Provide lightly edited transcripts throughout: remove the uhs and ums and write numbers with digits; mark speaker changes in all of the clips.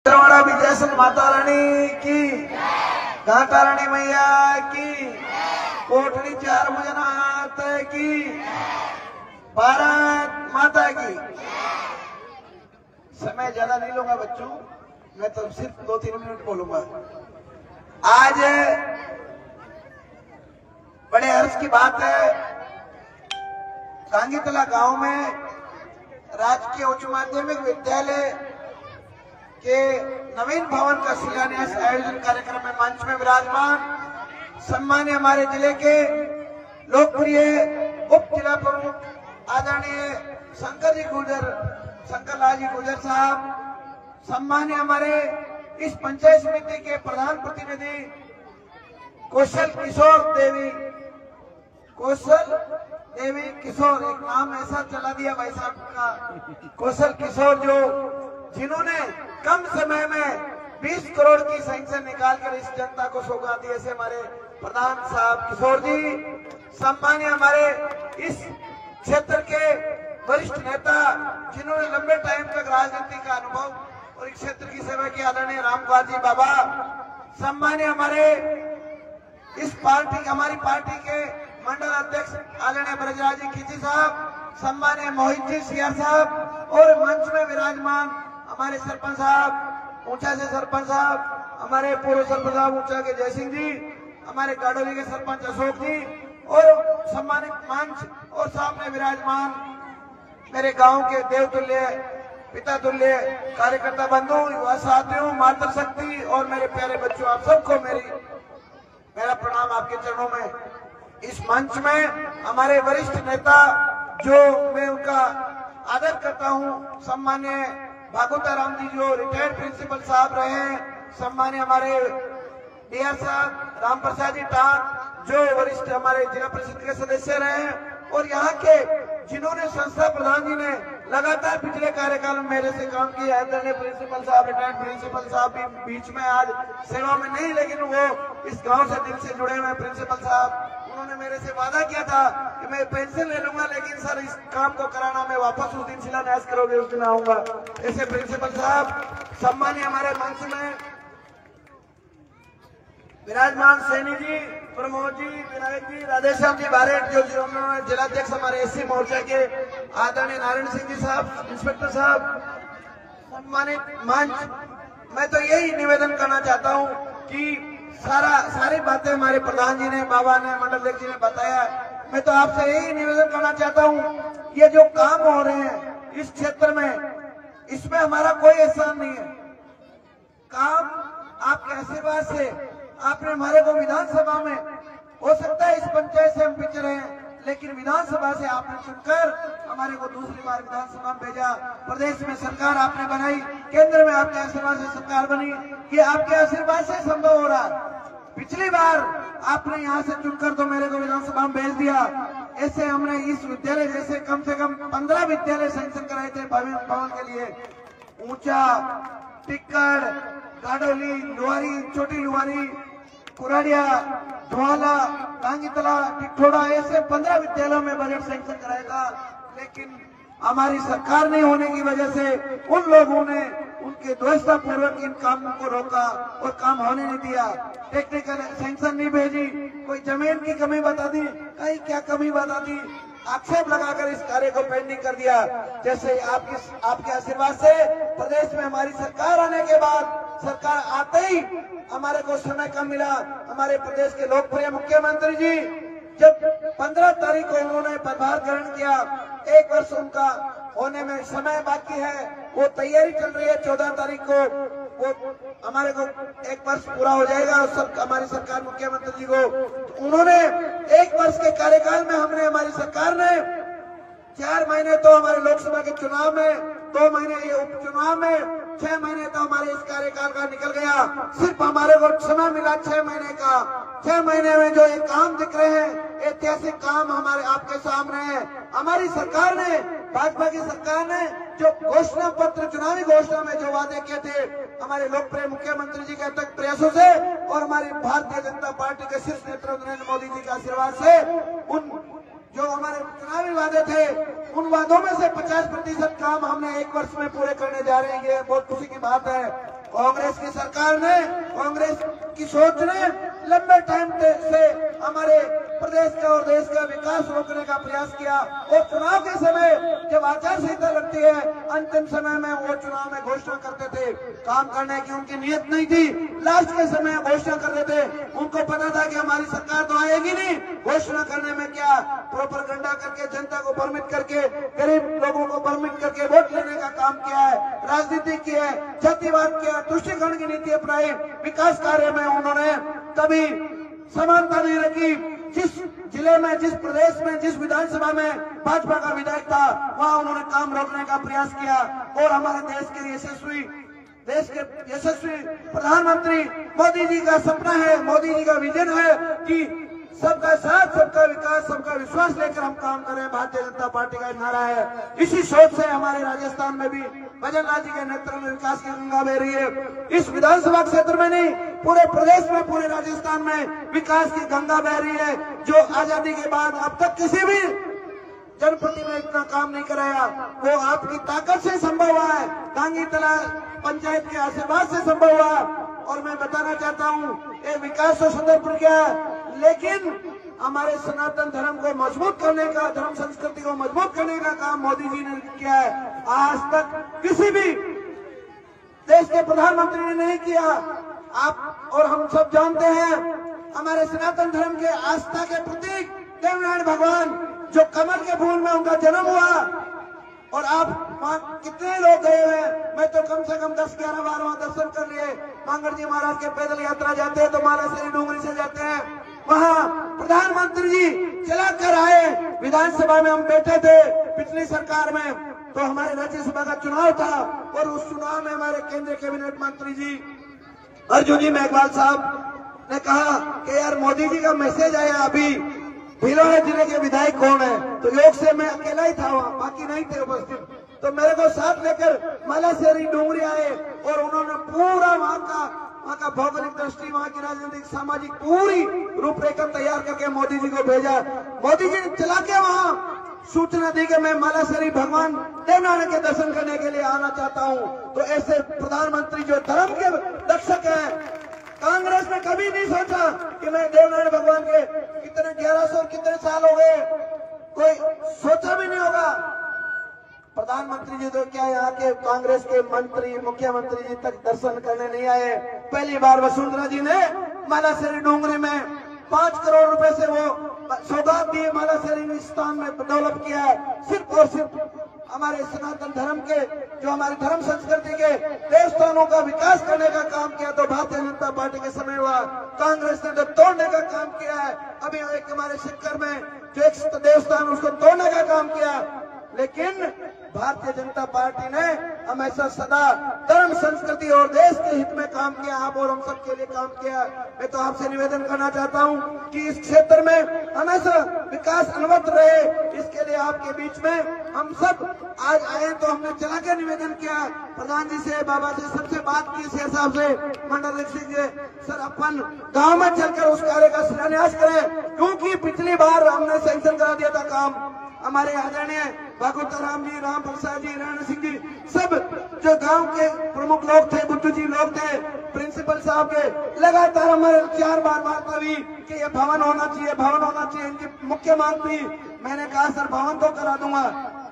Speaker 1: विजय सिंह माता रानी की, घाटा रानी मैया की, कोटड़ी 4 मुजनात की, भारत माता की। समय ज्यादा नहीं लूंगा बच्चों, मैं तो सिर्फ 2-3 मिनट बोलूंगा। आज बड़े हर्ष की बात है, कांगीतला गांव में राजकीय उच्च माध्यमिक विद्यालय के नवीन भवन का शिलान्यास आयोजन कार्यक्रम में मंच में विराजमान सम्मान्य हमारे जिले के लोकप्रिय उप जिला प्रमुख आदरणीय शंकर लाल जी गुर्जर साहब, सम्मान्य हमारे इस पंचायत समिति के प्रधान प्रतिनिधि कौशल देवी किशोर, एक नाम ऐसा चला दिया भाई साहब का, कौशल किशोर, जिन्होंने कम समय में 20 करोड़ की सैंक्शन निकालकर इस जनता को सौगात दी। ऐसे हमारे प्रधान साहब किशोर जी, सम्मान्य हमारे इस क्षेत्र के वरिष्ठ नेता जिन्होंने लंबे टाइम तक राजनीति का अनुभव और इस क्षेत्र की सेवा की, आदरणीय रामकुमार जी बाबा, सम्मान्य हमारे इस हमारी पार्टी के मंडल अध्यक्ष आदरणीय ब्रजराज जी खींची साहब, सम्मान्य मोहित जी सिया साहब, और मंच में विराजमान हमारे सरपंच साहब ऊंचा से सरपंच साहब, हमारे पूर्व सरपंच साहब ऊंचा के जय सिंह जी, हमारे गाडोली के सरपंच अशोक जी, और सम्मानित मंच और सामने विराजमान मेरे गांव के देवतुल्य पिता तुल्य कार्यकर्ता बंधु, युवा साथियों, मातृशक्ति और मेरे प्यारे बच्चों, आप सबको मेरा प्रणाम आपके चरणों में। इस मंच में हमारे वरिष्ठ नेता जो मैं उनका आदर करता हूं, सम्मान्य भागवता राम जी जो रिटायर्ड प्रिंसिपल साहब रहे हैं, सम्मान्य हमारे डीआर साहब राम प्रसाद जी टान जो वरिष्ठ हमारे जिला परिषद के सदस्य रहे हैं, और यहाँ के जिन्होंने संस्था प्रधान जी ने लगातार पिछले कार्यकाल में मेरे से काम किया, आदरणीय प्रिंसिपल साहब, रिटायर्ड प्रिंसिपल साहब भी बीच में आज सेवा में नहीं, लेकिन वो इस गांव से दिल से जुड़े हुए प्रिंसिपल साहब, उन्होंने मेरे से वादा किया था कि मैं पेंशन ले लूंगा, लेकिन सर इस काम को कराना मैं वापस उस दिन शिलान्यास करोगे उस दिन आऊंगा। ऐसे प्रिंसिपल साहब, सम्मान्य हमारे मंच में विराजमान सैनी जी, प्रमोद जी, विनायक जी, राधेश्याम जी बारेट जो जिलाध्यक्ष हमारे एससी मोर्चा के, आदरणीय नारायण सिंह जी साहब, इंस्पेक्टर साहब, सम्मानित मंच, मैं तो यही निवेदन करना चाहता हूं कि सारी बातें हमारे प्रधान जी ने, बाबा ने, मंडल अध्यक्ष जी ने बताया। मैं तो आपसे यही निवेदन करना चाहता हूं, ये जो काम हो रहे हैं इस क्षेत्र में, इसमें हमारा कोई एहसान नहीं है। काम आपके आशीर्वाद से आपने हमारे को विधानसभा में, हो सकता है इस पंचायत से हम पिछड़े हैं, लेकिन विधानसभा से आपने चुनकर हमारे को दूसरी बार विधानसभा में भेजा, प्रदेश में सरकार आपने बनाई, केंद्र में आपके आशीर्वाद से सरकार बनी, ये आपके आशीर्वाद से संभव हो रहा। पिछली बार आपने यहाँ से चुनकर तो मेरे को विधानसभा में भेज दिया, ऐसे हमने इस विद्यालय जैसे कम से कम 15 विद्यालय सैंक्शन कराए थे भवन के लिए, ऊंचा, टिक्कर, गाडोली, लुहारी, छोटी लुहारी, कुराड़िया, धुआला, कांगीतला, टिठोड़ा, ऐसे 15 विद्यालयों में बजट सैंक्शन कराया था, लेकिन हमारी सरकार नहीं होने की वजह से उन लोगों ने उनके द्वेषता पूर्वक इन कामों को रोका और काम होने नहीं दिया। टेक्निकल सैंक्शन नहीं भेजी, कोई जमीन की कमी बता दी, कहीं क्या कमी बता दी, आक्षेप लगाकर इस कार्य को पेंडिंग कर दिया। जैसे आपके आशीर्वाद से प्रदेश में हमारी सरकार आने के बाद, सरकार आते ही हमारे को समय कम मिला, हमारे प्रदेश के लोकप्रिय मुख्यमंत्री जी जब 15 तारीख को उन्होंने पदभार ग्रहण किया, 1 वर्ष उनका होने में समय बाकी है, वो तैयारी चल रही है, 14 तारीख को वो हमारे को 1 वर्ष पूरा हो जाएगा हमारी सरकार मुख्यमंत्री जी को। तो उन्होंने 1 वर्ष के कार्यकाल में हमारी सरकार ने 4 महीने तो हमारे लोकसभा के चुनाव में, 2 महीने ये उपचुनाव में, 6 महीने तो हमारे इस कार्यकाल का निकल गया, सिर्फ हमारे को समय मिला 6 महीने का। 6 महीने में जो ये काम दिख रहे हैं, ऐतिहासिक काम हमारे आपके सामने है। हमारी सरकार ने, भाजपा की सरकार ने जो घोषणा पत्र, चुनावी घोषणा में जो वादे किए थे, हमारे लोकप्रिय मुख्यमंत्री जी के अथक प्रयासों से और हमारी भारतीय जनता पार्टी के शीर्ष नेतृत्व नरेंद्र मोदी जी के आशीर्वाद से, उन जो हमारे चुनावी वादे थे, उन वादों में से 50% काम हमने 1 वर्ष में पूरे करने जा रहे हैं। ये बहुत खुशी की बात है। कांग्रेस की सरकार ने, कांग्रेस की सोच ने लंबे टाइम से हमारे प्रदेश का और देश का विकास रोकने का प्रयास किया। और चुनाव के समय जब आचार संहिता लगती है, अंतिम समय में वो चुनाव में घोषणा करते थे। काम करने की उनकी नीयत नहीं थी, लास्ट के समय घोषणा कर रहे थे। उनको पता था कि हमारी सरकार तो आएगी नहीं, घोषणा करने में क्या, प्रोपेगेंडा करके जनता को भ्रमित करके, गरीब लोगों को भ्रमित करके वोट लेने का काम किया है, राजनीति की है, जातिवाद किया, तुष्टिकरण की नीति अपनाई। विकास कार्य में उन्होंने कभी समानता नहीं रखी। जिस जिले में, जिस प्रदेश में, जिस विधानसभा में भाजपा का विधायक था, वहां उन्होंने काम रोकने का प्रयास किया। और हमारे देश के यशस्वी प्रधानमंत्री मोदी जी का सपना है, मोदी जी का विजन है कि सबका साथ, सबका विकास, सबका विश्वास लेकर हम काम करें। भारतीय जनता पार्टी का नारा है। इसी सोच से हमारे राजस्थान में भी भजनलाल जी के नेतृत्व में विकास की गंगा बह रही है। इस विधानसभा क्षेत्र में नहीं, पूरे प्रदेश में, पूरे राजस्थान में विकास की गंगा बह रही है। जो आजादी के बाद अब तक किसी भी जनप्रति ने इतना काम नहीं कराया, वो आपकी ताकत से संभव हुआ है, टांगी तला पंचायत के आशीर्वाद से संभव हुआ। और मैं बताना चाहता हूँ, ये विकास तो सुंदरपुर किया है, लेकिन हमारे सनातन धर्म को मजबूत करने का, धर्म संस्कृति को मजबूत करने का काम मोदी जी ने किया है। आज तक किसी भी देश के प्रधानमंत्री ने नहीं किया। आप और हम सब जानते हैं, हमारे सनातन धर्म के आस्था के प्रतीक देवनारायण भगवान, जो कमल के फूल में उनका जन्म हुआ, और आप वहाँ कितने लोग गए हुए हैं? मैं तो कम से कम 10-11 बार वहाँ दर्शन कर लिए। मांगड़ जी महाराज के पैदल यात्रा जाते हैं तो मालासरी डूंगरी से जाते हैं। वहाँ प्रधानमंत्री जी चला कर आए। विधानसभा में हम बैठे थे पिछली सरकार में, तो हमारे राज्यसभा का चुनाव था, और उस चुनाव में हमारे केंद्रीय कैबिनेट मंत्री जी अर्जुन जी मेघवाल साहब ने कहा कि यार मोदी जी का मैसेज आया, अभी भीलवाड़ा जिले के विधायक कौन है? तो योग से मैं अकेला ही था वहाँ, बाकी नहीं थे उपस्थित। तो मेरे को साथ लेकर मालासरी डूंगरी आए, और उन्होंने पूरा वहाँ का भौगोलिक दृष्टि, वहाँ की राजनीतिक, सामाजिक पूरी रूपरेखा तैयार करके मोदी जी को भेजा। मोदी जी ने चला के वहाँ सूचना दी कि मैं मालासरी भगवान देवनारायण के दर्शन करने के लिए आना चाहता हूँ। तो ऐसे प्रधानमंत्री जो धर्म के रक्षक हैं, कांग्रेस ने कभी नहीं सोचा कि मैं देवनारायण भगवान के कितने 1100 कितने साल हो गए, कोई सोचा भी नहीं होगा। प्रधानमंत्री जी तो क्या यहाँ के कांग्रेस के मंत्री, मुख्यमंत्री जी तक दर्शन करने नहीं आए। पहली बार वसुंधरा जी ने मालासरी डूंगरी में 5 करोड़ रुपए से वो सौगात दिए, मालासरी स्थान में डेवलप किया है। सिर्फ और सिर्फ हमारे सनातन धर्म के, जो हमारी धर्म संस्कृति के देवस्थानों का विकास करने का काम किया, तो भारतीय जनता पार्टी के समय हुआ। कांग्रेस ने तो तोड़ने का काम किया है। अभी एक हमारे सिक्कर में जो एक देवस्थान, उसको तोड़ने का काम किया। लेकिन भारतीय जनता पार्टी ने हमेशा सदा धर्म, संस्कृति और देश के हित में काम किया। आप और हम सब के लिए काम किया। मैं तो आपसे निवेदन करना चाहता हूं कि इस क्षेत्र में हमेशा विकास अनवरत रहे। इसके लिए आपके बीच में हम सब आज आए, तो हमने चला के निवेदन किया प्रधान जी से, बाबा से, सबसे बात की, शेर साहब से, मंडल सिंह जी, सर अपन गाँव में चलकर उस कार्य का शिलान्यास करें, क्योंकि पिछली बार हमने सैंक्शन करा दिया था काम। हमारे आदरणीय भागवत राम जी, राम प्रसाद जी, राणा सिंह जी, सब जो गांव के प्रमुख लोग थे, बुद्धू जी लोग थे, प्रिंसिपल साहब के, लगातार हमारे 4 बार बात हुई कि ये भवन होना चाहिए, भवन होना चाहिए। इनकी मुख्य मांग थी। मैंने कहा सर भवन तो करा दूंगा।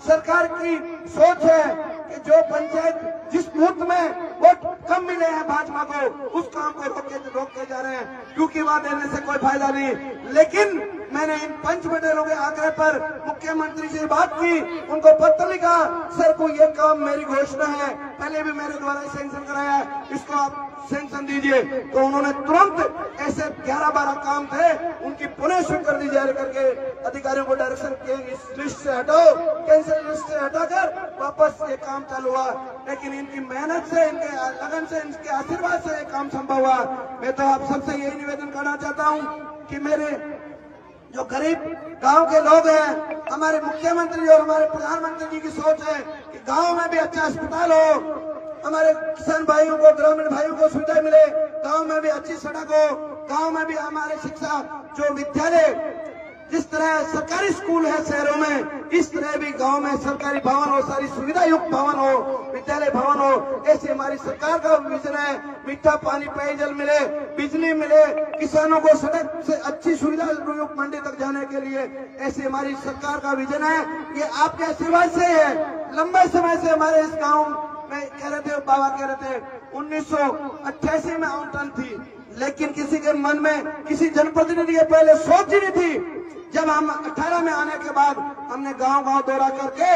Speaker 1: सरकार की सोच है कि जो पंचायत, जिस बूथ में वोट कम मिले हैं भाजपा को, उस काम को रोक के जा रहे हैं, क्योंकि वहां देने से कोई फायदा नहीं। लेकिन मैंने इन पंच मंडलों के आग्रह पर मुख्यमंत्री से बात की, उनको पत्र लिखा, सर को ये काम मेरी घोषणा है, पहले भी मेरे द्वारा सैंक्शन कराया, इसको आप सैंक्शन दीजिए। तो उन्होंने तुरंत ऐसे 11-12 काम थे, उनकी पुनः स्वीकृति जारी करके अधिकारियों को डायरेक्शन किए, इस लिस्ट से हटाओ, कैंसिल लिस्ट से हटाकर वापस ये काम चालू हुआ। लेकिन इनकी मेहनत से, इनके लगन से, इनके आशीर्वाद से ये काम संभव हुआ। मैं तो आप सबसे यही निवेदन करना चाहता हूँ कि मेरे जो गरीब गांव के लोग हैं, हमारे मुख्यमंत्री और हमारे प्रधानमंत्री जी की सोच है कि गांव में भी अच्छा अस्पताल हो, हमारे किसान भाइयों को, ग्रामीण भाइयों को सुविधा मिले, गांव में भी अच्छी सड़क हो, गांव में भी हमारे शिक्षा, जो विद्यालय जिस तरह सरकारी स्कूल है शहरों में, इस तरह भी गांव में सरकारी भवन हो, सारी सुविधा युक्त भवन हो, विद्यालय भवन हो। ऐसे हमारी सरकार का विजन है। मीठा पानी, पेयजल मिले, बिजली मिले, किसानों को सड़क से अच्छी सुविधा युक्त मंडी तक जाने के लिए, ऐसे हमारी सरकार का विजन है। ये आपके आशीर्वाद से है। लंबे समय से हमारे इस गाँव में कह रहे थे, बाबा कह रहे थे 1988 में आवंटन थी, लेकिन किसी के मन में, किसी जनप्रतिनिधि के पहले सोच ही नहीं थी। जब हम 18 में आने के बाद हमने गांव-गांव दौरा करके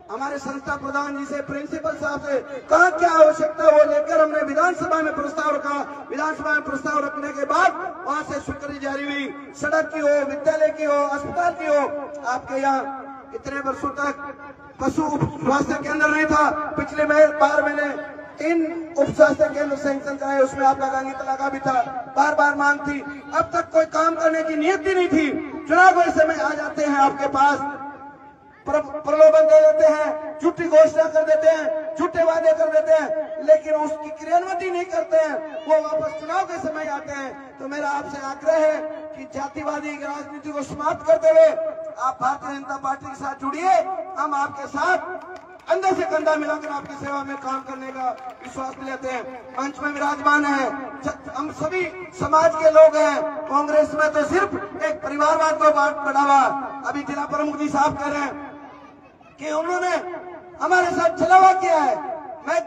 Speaker 1: हमारे संस्था प्रधान जी से, प्रिंसिपल साहब से कहा क्या आवश्यकता, वो लेकर हमने विधानसभा में प्रस्ताव रखा। विधानसभा में प्रस्ताव रखने के बाद वहां से स्वीकृति जारी हुई। सड़क की हो, विद्यालय की हो, अस्पताल की हो। आपके यहाँ इतने वर्षों तक पशु स्वास्थ्य केंद्र नहीं था। पिछले बार मैंने 3 उप स्वास्थ्य केंद्र सैंक्शन कराए, उसमें आपका गांगी तला का भी था। बार बार मांग थी, अब तक कोई काम करने की नियत ही नहीं थी। चुनाव के समय आ जाते हैं आपके पास, प्रलोभन दे देते हैं, झूठी घोषणा कर देते हैं, झूठे वादे कर देते हैं, लेकिन उसकी क्रियान्वित नहीं करते हैं। वो वापस चुनाव के समय आते हैं। तो मेरा आपसे आग्रह है कि जातिवादी राजनीति को समाप्त करते हुए आप भारतीय जनता पार्टी के साथ जुड़िए। हम आपके साथ कंधे से कंधा मिलाकर आपकी सेवा में काम करने का विश्वास लेते हैं। मंच में विराजमान है, हम सभी समाज के लोग हैं। कांग्रेस में तो सिर्फ एक परिवारवाद को बढ़ावा। अभी जिला प्रमुख जी साहब कह रहे हैं कि उन्होंने हमारे साथ छलावा किया है। मैं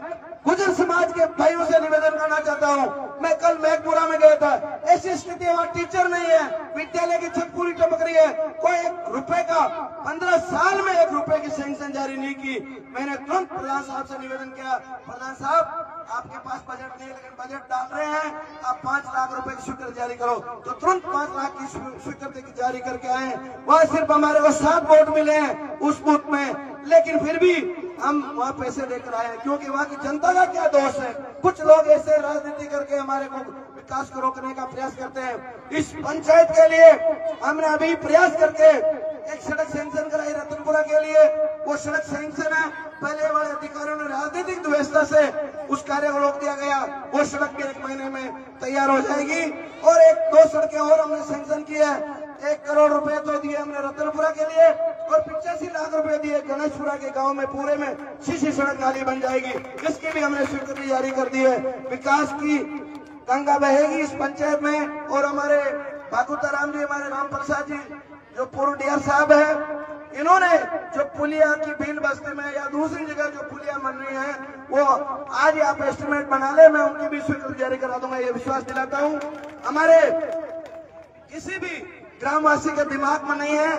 Speaker 1: गुजर समाज के भाइयों से निवेदन करना चाहता हूं। मैं कल मैघपुरा में गया था, ऐसी स्थिति वहां टीचर नहीं है, विद्यालय की छत पूरी टपक रही है, कोई 1 रुपए का 15 साल में 1 रुपए की सैंक्शन जारी नहीं की। मैंने तुरंत प्रधान साहब से निवेदन किया, प्रधान साहब आपके पास बजट नहीं, लेकिन बजट डाल रहे हैं, आप 5 लाख रुपए की स्वीकृति जारी करो। तो तुरंत 5 लाख की स्वीकृति जारी करके आए। वहां सिर्फ हमारे को 7 वोट मिले हैं उस बूथ में, लेकिन फिर भी हम वहाँ पैसे लेकर आए हैं, क्योंकि वहाँ की जनता का क्या दोष है। कुछ लोग ऐसे राजनीति करके हमारे को विकास को रोकने का प्रयास करते हैं। इस पंचायत के लिए हमने अभी प्रयास करके एक सड़क सैंक्शन कराई रतनपुरा के लिए। वो सड़क सैंक्शन है, पहले वाले अधिकारियों ने राजनीतिक व्यवस्था से उस कार्य को रोक दिया गया। वो सड़क भी 1 महीने में तैयार हो जाएगी। और 1-2 सड़कें और हमने सैंक्शन की है। 1 करोड़ रुपए तो दिए हमने रतनपुरा के लिए और 85 लाख रुपए दिए गणेशपुरा के गांव में। पूरे में सीसी सड़क नाली बन जाएगी, इसकी भी हमने स्वीकृति जारी कर दी है। विकास की गंगा बहेगी इस पंचायत में। और हमारे भागुताराम जी, हमारे राम प्रसाद जी जो पूर्व डीआर साहब है, इन्होंने जो पुलिया की भील बस्ती में या दूसरी जगह जो पुलिया बन रही है, वो आज आप एस्टिमेट बना ले, मैं उनकी भी स्वीकृति जारी करा दूंगा, ये विश्वास दिलाता हूँ। हमारे किसी भी ग्रामवासी के दिमाग में नहीं है।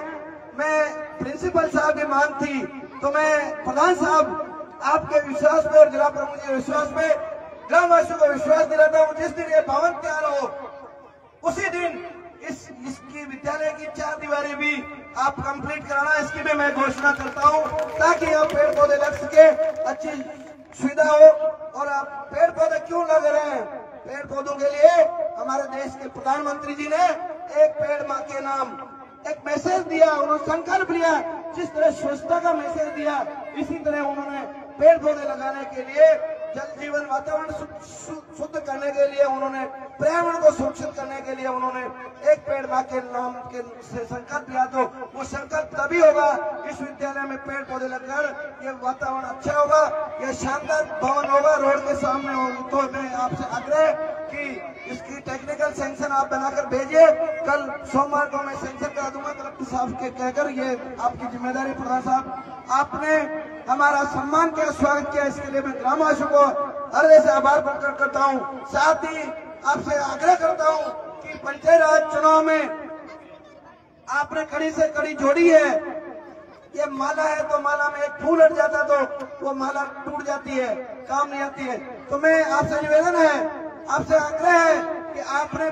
Speaker 1: मैं प्रिंसिपल साहब की मांग थी, तो मैं प्रधान साहब आपके विश्वास पे और जिला प्रमुख के विश्वास पे ग्रामवासियों को विश्वास दिलाता हूँ। जिस दिन ये भवन तैयार हो, उसी दिन इसकी विद्यालय की 4 दीवारी भी आप कंप्लीट कराना, इसकी भी मैं घोषणा करता हूँ, ताकि यहाँ पेड़ पौधे लग सके, अच्छी सुविधा हो। और आप पेड़ पौधे क्यों लग रहे हैं? पेड़ पौधों के लिए हमारे देश के प्रधानमंत्री जी ने एक पेड़ मां के नाम एक मैसेज दिया, उन्होंने संकल्प लिया। जिस तरह स्वच्छता का मैसेज दिया, इसी तरह उन्होंने पेड़ पौधे लगाने के लिए, जल जीवन वातावरण शुद्ध करने के लिए, उन्होंने पर्यावरण को सुरक्षित करने के लिए उन्होंने एक पेड़ मां के नाम के से संकल्प लिया। तो वो संकल्प तभी होगा इस विद्यालय में पेड़ पौधे लगकर ये वातावरण अच्छा होगा, ये शानदार भवन होगा, रोड के सामने होगा। तो मैं आपसे आग्रह कि इसकी टेक्निकल सैंक्शन आप बनाकर भेजिए। कल सोमवार को मैं सैंक्शन करा दूंगा कलेक्टर साहब के कहकर। ये आपकी जिम्मेदारी प्रधान साहब, आपने हमारा सम्मान किया, स्वागत किया, इसके लिए मैं ग्रामवासियों को हृदय से आभार प्रकट करता हूँ। साथ ही आपसे आग्रह करता हूँ कि पंचायत राज चुनाव में आपने कड़ी से कड़ी जोड़ी है। ये माला है तो माला में एक फूल हट जाता तो वो माला टूट जाती है, काम नहीं आती है। तो मैं आपसे निवेदन है, आपसे आग्रह है कि आपने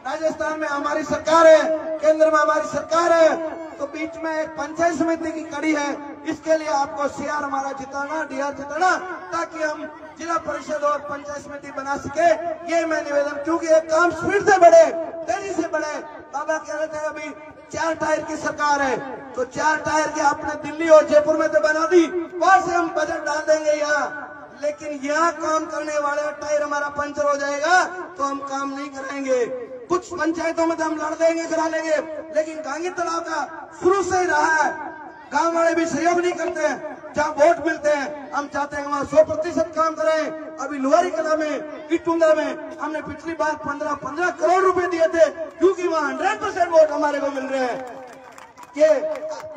Speaker 1: राजस्थान में हमारी सरकार है, केंद्र में हमारी सरकार है, तो बीच में एक पंचायत समिति की कड़ी है। इसके लिए आपको सीआर हमारा जिताना, डीआर जिताना, ताकि हम जिला परिषद और पंचायत समिति बना सके। ये मैं निवेदन, क्योंकि ये काम स्पीड से बढ़े, तेजी से बढ़े। बाबा कह रहे थे अभी 4 टायर की सरकार है, तो 4 टायर की आपने दिल्ली और जयपुर में तो बना दी, वहां से हम बजट डाल देंगे यहाँ। लेकिन यहाँ काम करने वाला टायर हमारा पंचर हो जाएगा तो हम काम नहीं करेंगे। कुछ पंचायतों में तो हम लड़ देंगे, करा लेंगे, लेकिन गांगी तालाब का शुरू से ही रहा है। गांव वाले भी सहयोग नहीं करते हैं। जहाँ वोट मिलते हैं हम चाहते हैं वहाँ 100% काम करें। अभी लुहारी कला में, इटुंगा में हमने पिछली बार 15 करोड़ रुपए दिए थे, क्योंकि वहाँ 100% वोट हमारे को मिल रहे हैं। ये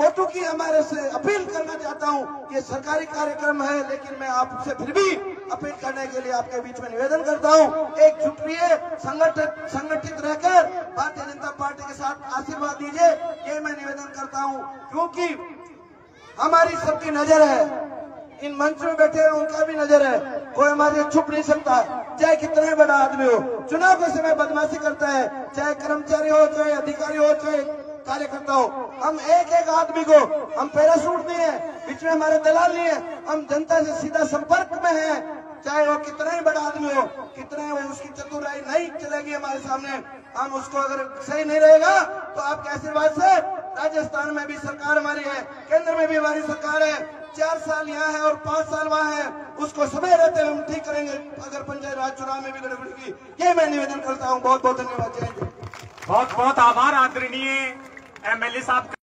Speaker 1: वोटों की हमारे से अपील करना चाहता हूँ। ये सरकारी कार्यक्रम है, लेकिन मैं आपसे फिर भी अपील करने के लिए आपके बीच में निवेदन करता हूँ, एकजुट रहिए, संगठित रहकर भारतीय जनता पार्टी के साथ आशीर्वाद दीजिए, ये मैं निवेदन करता हूँ। क्योंकि हमारी सबकी नजर है, इन मंच में बैठे हैं उनका भी नजर है, कोई हमारे छुप नहीं सकता, चाहे कितना ही बड़ा आदमी हो। चुनाव के समय बदमाशी करता है, चाहे कर्मचारी हो, चाहे अधिकारी हो, चाहे कार्यकर्ता हो। हम एक आदमी को हम पैराशूट नहीं है, बीच में हमारे दलाल नहीं है, हम जनता से सीधा संपर्क में है, चाहे वो कितना ही बड़ा आदमी हो, कितना वो उसकी चतुराई नहीं चलेगी हमारे सामने। हम उसको अगर सही नहीं रहेगा तो आपके आशीर्वाद से राजस्थान में भी सरकार हमारी है, केंद्र में भी हमारी सरकार है, 4 साल यहाँ है और 5 साल वहाँ है, उसको समय रहते हम ठीक करेंगे अगर पंचायत राज चुनाव में भी गड़बड़ी की। ये मैं निवेदन करता हूँ। बहुत बहुत धन्यवाद। जय हिंद।
Speaker 2: बहुत बहुत आभार आदरणीय एमएलए साहब।